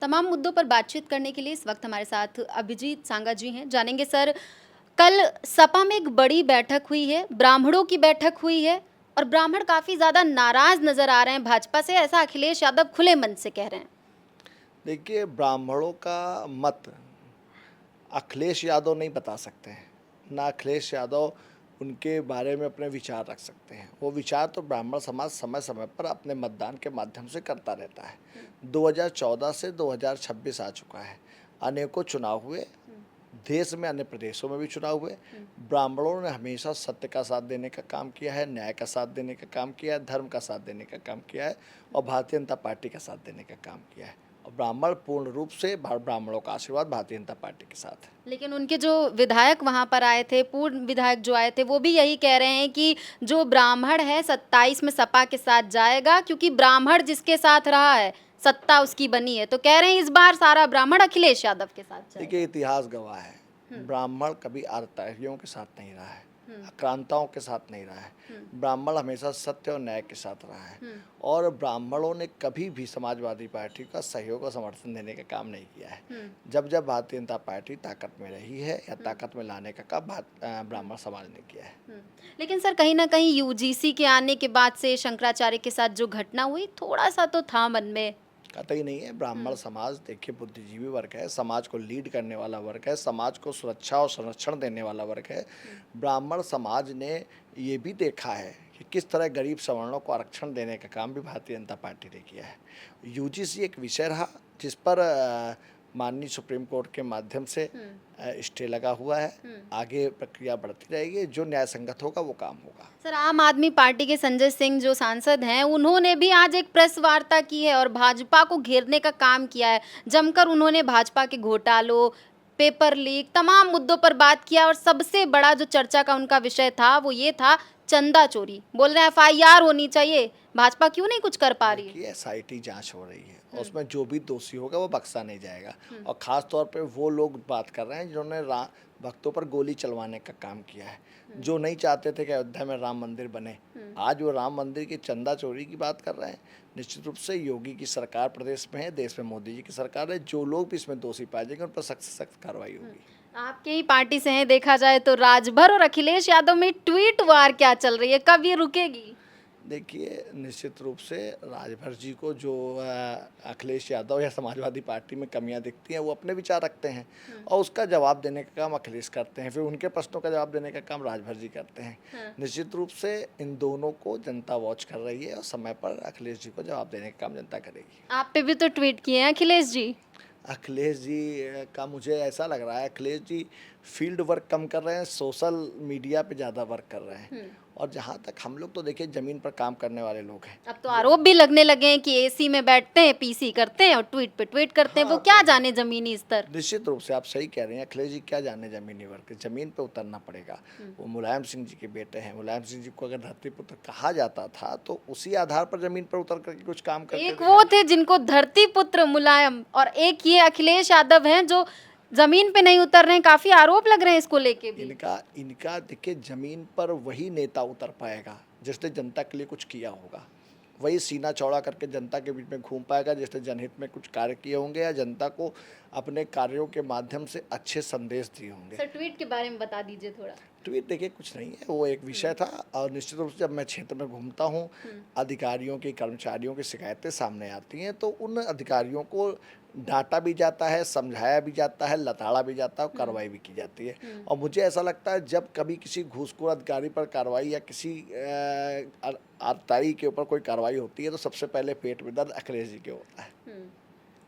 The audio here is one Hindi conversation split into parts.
तमाम मुद्दों पर बातचीत करने के लिए इस वक्त हमारे साथ अभिजीत सांगा जी हैं। जानेंगे सर, कल सपा में एक बड़ी बैठक हुई है, ब्राह्मणों की बैठक हुई है और ब्राह्मण काफ़ी ज़्यादा नाराज़ नज़र आ रहे हैं भाजपा से, ऐसा अखिलेश यादव खुले मन से कह रहे हैं। देखिए, ब्राह्मणों का मत अखिलेश यादव नहीं बता सकते हैं। ना अखिलेश यादव उनके बारे में अपने विचार रख सकते हैं। वो विचार तो ब्राह्मण समाज समय समय पर अपने मतदान के माध्यम से करता रहता है। 2014 से 2026 आ चुका है। अनेकों चुनाव हुए, देश में अन्य प्रदेशों में भी चुनाव हुए। ब्राह्मणों ने हमेशा सत्य का साथ देने का काम किया है, न्याय का साथ देने का काम किया है, धर्म का साथ देने का काम किया है और भारतीय जनता पार्टी का साथ देने का काम किया है। और ब्राह्मण पूर्ण रूप से ब्राह्मणों का आशीर्वाद भारतीय जनता पार्टी के साथ है। लेकिन उनके जो विधायक वहां पर आए थे, पूर्व विधायक जो आए थे, वो भी यही कह रहे हैं कि जो ब्राह्मण है 27 में सपा के साथ जाएगा, क्योंकि ब्राह्मण जिसके साथ रहा है सत्ता उसकी बनी है। तो कह रहे हैं इस बार सारा ब्राह्मण अखिलेश यादव के साथ जाएगा। देखिए, इतिहास गवाह है, ब्राह्मण कभी आरतारियों के साथ नहीं रहा है, आक्रांताओं के साथ नहीं रहा है। ब्राह्मण हमेशा सत्य और न्याय के साथ रहा है और ब्राह्मणों ने कभी भी समाजवादी पार्टी का सहयोग और समर्थन देने का काम नहीं किया है। जब जब भारतीय जनता पार्टी ताकत में रही है या ताकत में लाने का काम ब्राह्मण समाज ने किया है। लेकिन सर, कहीं न कहीं यूजीसी के आने के बाद से शंकराचार्य के साथ जो घटना हुई, थोड़ा-सा तो था मन में। कतई नहीं है। ब्राह्मण समाज देखिए बुद्धिजीवी वर्ग है, समाज को लीड करने वाला वर्ग है, समाज को सुरक्षा और संरक्षण देने वाला वर्ग है। ब्राह्मण समाज ने ये भी देखा है कि किस तरह गरीब सवर्णों को आरक्षण देने का काम भी भारतीय जनता पार्टी ने किया है। यूजीसी एक विषय रहा जिस पर माननीय सुप्रीम कोर्ट के माध्यम से स्टे लगा हुआ है। आगे प्रक्रिया बढ़ती रहेगी, जो न्याय संगत होगा वो काम होगा। सर, आम आदमी पार्टी के संजय सिंह जो सांसद हैं, उन्होंने भी आज एक प्रेस वार्ता की है और भाजपा को घेरने का काम किया है। जमकर उन्होंने भाजपा के घोटालों, पेपर लीक, तमाम मुद्दों पर बात किया और सबसे बड़ा जो चर्चा का उनका विषय था, वो ये था चंदा चोरी। बोल रहे हैं एफआईआर होनी चाहिए। भाजपा क्यों नहीं कुछ कर पा रही है? देखिए, एसआईटी जांच हो रही है और उसमें जो भी दोषी होगा वो बख्शा नहीं जाएगा। और ख़ास तौर पे वो लोग बात कर रहे हैं जिन्होंने भक्तों पर गोली चलवाने का काम किया है, जो नहीं चाहते थे कि अयोध्या में राम मंदिर बने। आज वो राम मंदिर की चंदा चोरी की बात कर रहे हैं। निश्चित रूप से योगी की सरकार प्रदेश में है, देश में मोदी जी की सरकार है। जो लोग भी इसमें दोषी पाए जाएंगे उन पर सख्त से सख्त कार्रवाई होगी। आपके ही पार्टी से हैं, देखा जाए तो राजभर और अखिलेश यादव में ट्वीट वार क्या चल रही है? कब ये रुकेगी? देखिए, निश्चित रूप से राजभर जी को जो अखिलेश यादव या समाजवादी पार्टी में कमियां दिखती हैं वो अपने विचार रखते हैं और उसका जवाब देने का काम अखिलेश करते हैं, फिर उनके प्रश्नों का जवाब देने का काम राजभर जी करते हैं। निश्चित रूप से इन दोनों को जनता वॉच कर रही है और समय पर अखिलेश जी को जवाब देने का काम जनता करेगी। आप पे भी तो ट्वीट किए हैं अखिलेश जी। अखिलेश जी का मुझे ऐसा लग रहा है अखिलेश जी फील्ड वर्क कम कर रहे हैं, सोशल मीडिया पे ज़्यादा वर्क कर रहे हैं। और जहाँ तक हम लोग तो देखिए ज़मीन पर काम करने वाले लोग हैं। अब तो आरोप भी लगने लगे हैं कि एसी में बैठते हैं, पीसी करते हैं और ट्वीट पे ट्वीट करते हैं। वो क्या जाने जमीनी स्तर। निश्चित रूप से आप सही कह रहे हैं। अखिलेश जी क्या जाने जमीनी वर्क, जमीन पे उतरना पड़ेगा। वो मुलायम सिंह जी के बेटे हैं। मुलायम सिंह जी को अगर धरती पुत्र कहा जाता था तो उसी आधार पर जमीन पर उतर करके कुछ काम करके एक वो थे जिनको धरती पुत्र मुलायम, और एक ये अखिलेश यादव हैं जो जमीन पे नहीं उतर रहे हैं। काफी आरोप लग रहे हैं इसको लेके भी। इनका इनका देखिए, जमीन पर वही नेता उतर पाएगा जिसने जनता के लिए कुछ किया होगा। वही सीना चौड़ा करके जनता के बीच में घूम पाएगा जिसने जनहित में कुछ कार्य किए होंगे या जनता को अपने कार्यों के माध्यम से अच्छे संदेश दिए होंगे। सर, ट्वीट के बारे में बता दीजिए थोड़ा। ट्वीट देखिए कुछ नहीं है, वो एक विषय था। और निश्चित रूप से जब मैं क्षेत्र में घूमता हूँ, अधिकारियों की, कर्मचारियों की शिकायतें सामने आती हैं तो उन अधिकारियों को डांटा भी जाता है, समझाया भी जाता है, लताड़ा भी जाता है और कार्रवाई भी की जाती है। और मुझे ऐसा लगता है जब कभी किसी घूसखोर अधिकारी पर कार्रवाई या किसी आबकारी के ऊपर कोई कार्रवाई होती है तो सबसे पहले पेट में दर्द अखिलेश जी के होता है।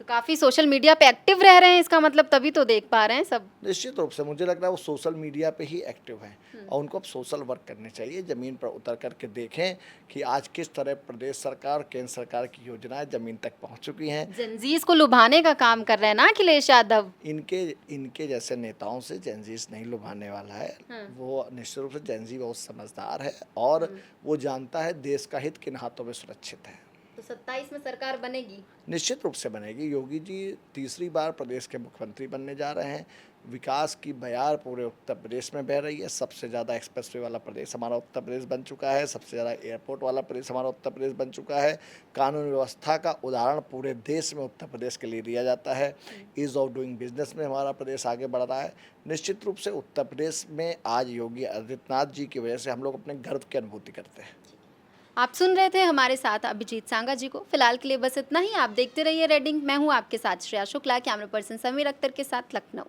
तो काफी सोशल मीडिया पे एक्टिव रह रहे हैं, इसका मतलब तभी तो देख पा रहे हैं सब। निश्चित रूप से मुझे लग रहा है वो सोशल मीडिया पे ही एक्टिव हैं और उनको अब सोशल वर्क करने चाहिए। ज़मीन पर उतर करके देखें कि आज किस तरह प्रदेश सरकार, केंद्र सरकार की योजनाएं ज़मीन तक पहुंच चुकी हैं। जेनजीस को लुभाने का काम कर रहे हैं ना अखिलेश यादव। इनके इनके जैसे नेताओं से जेनजीस नहीं लुभाने वाला है। वो निश्चित रूप से जेनजी बहुत समझदार है और वो जानता है देश का हित किन हाथों में सुरक्षित है। तो 27 में सरकार बनेगी। निश्चित रूप से बनेगी। योगी जी तीसरी बार प्रदेश के मुख्यमंत्री बनने जा रहे हैं। विकास की बयार पूरे उत्तर प्रदेश में बह रही है। सबसे ज़्यादा एक्सप्रेसवे वाला प्रदेश हमारा उत्तर प्रदेश बन चुका है। सबसे ज़्यादा एयरपोर्ट वाला प्रदेश हमारा उत्तर प्रदेश बन चुका है। कानून व्यवस्था का उदाहरण पूरे देश में उत्तर प्रदेश के लिए दिया जाता है। ईज़ ऑफ डूइंग बिजनेस में हमारा प्रदेश आगे बढ़ रहा है। निश्चित रूप से उत्तर प्रदेश में आज योगी आदित्यनाथ जी की वजह से हम लोग अपने गर्व की अनुभूति करते हैं। आप सुन रहे थे हमारे साथ अभिजीत सांगा जी को। फिलहाल के लिए बस इतना ही। आप देखते रहिए रेडिंग। मैं हूँ आपके साथ श्रेया शुक्ला, कैमरा पर्सन समीर अख्तर के साथ, लखनऊ।